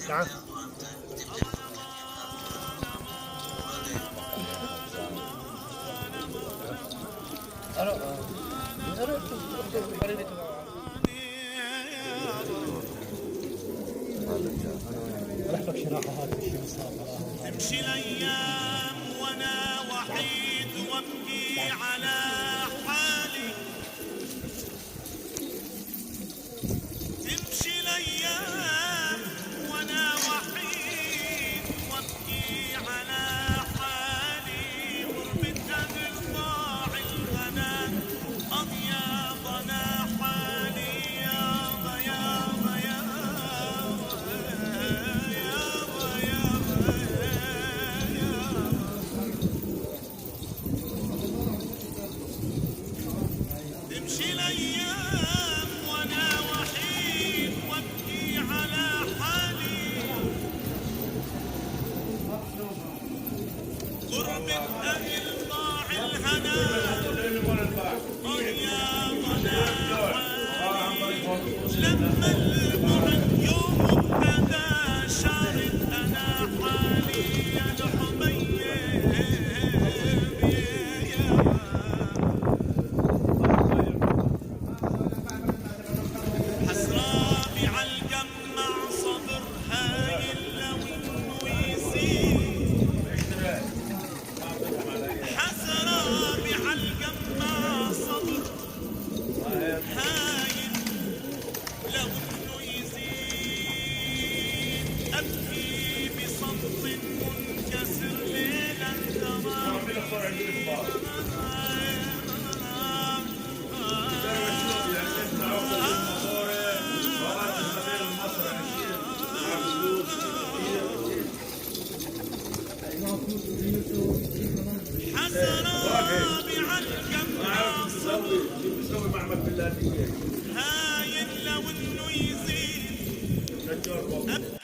نعم. تمشي الايام وانا وحيد وابكي على حالي، تمشي الايام وانا وحيد وابكي على حالي، غربة اهل ضاع الغنى اضياضنا حالي، يابا يابا تمشي الايام وانا وحيد وابكي على حالي، غربة اهل ضاع الهنا اضياضنا حالي، لما البعد يوم ابتدى شارد انا حالي يا الحبيب حسرابي عالجمع صبر هايل لو انه يزيد، حسرابي عالجمع صبر هايل لو انه يزيد، ابكي بصمت منكسر ليلا تمام حسرابي عالجمع صبر بيسوي معمل بالله